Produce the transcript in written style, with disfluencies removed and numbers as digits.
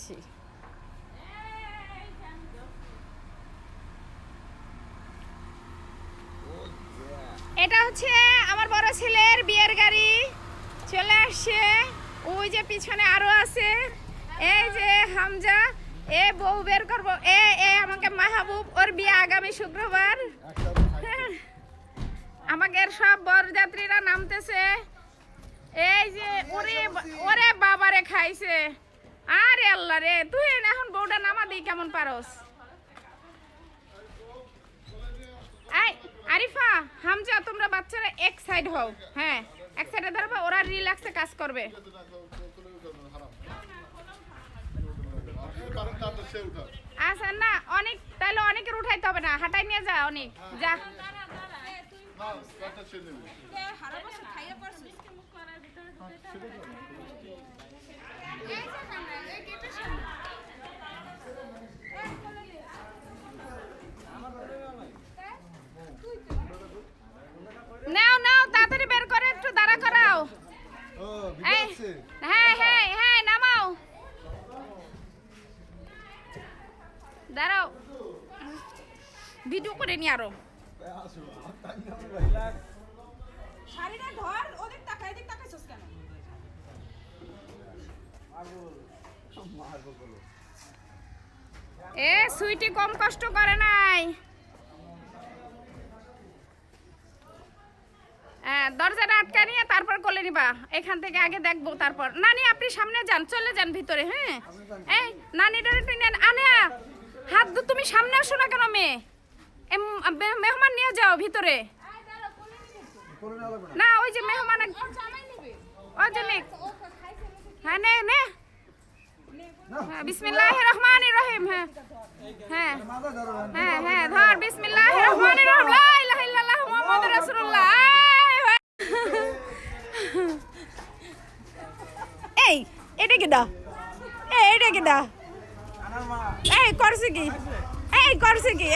যাচ্ছি। এটা হচ্ছে আমার বড় ছেলের বিয়ের গাড়ি চলে আসছে। ওই যে পিছনে আরো আছে, এই যে হামজা, এ বউ বের করবো, এ আমাকে মাহবুব, ওর বিয়ে আগামী শুক্রবার। আমাদের সব বরযাত্রীরা নামতেছে। এই যে ওরে ওরে বাবারে খাইছে। আরে আল্লাহ রে, তুই এখন বউটা নামা দিই কেমন পারস? আরিফা, হামজা, তোমরা বাচ্চারা এক সাইড হও। হ্যাঁ, এক সাইডে দাঁড়াবা, ওরা রিল্যাক্সে কাজ করবে। আচ্ছা না, অনেক তাহলে অনেকের উঠাইতে হবে না, হাঁটাই নিয়ে যা অনেক যা। নাও নাও, তাড়াতাড়ি বের করে একটু দাঁড়া করাও। হ্যাঁ হ্যাঁ হ্যাঁ, নামাও, দাঁড়াও, ভিডিও করে নি আরো। এ সুইটি কম কষ্ট করে নাই। দরজাটা আটকা নিয়ে তারপর কোলে নিবা, এখান থেকে আগে দেখবো তারপর। নানি আপনি সামনে যান, চলে যান ভিতরে। হ্যাঁ, এই নানিটার আনে হাত, তুমি সামনে আসো না কেন? মেহমান নিয়ে যাও ভিতরে। না, ওই যে মেহমান, ওই যে নে। হ্যাঁ নে নে, বিসমিল্লাহির রহমানির রহিম। হ্যাঁ হ্যাঁ হ্যাঁ হ্যাঁ, ধর, বিসমিল্লাহির রহমানির রহিম, লা ইলাহা ইল্লাল্লাহ মুহাম্মাদুর রাসূলুল্লাহ। এই এটা কি দা? এটা কি দা? এই করছে কি? এই করছে কি?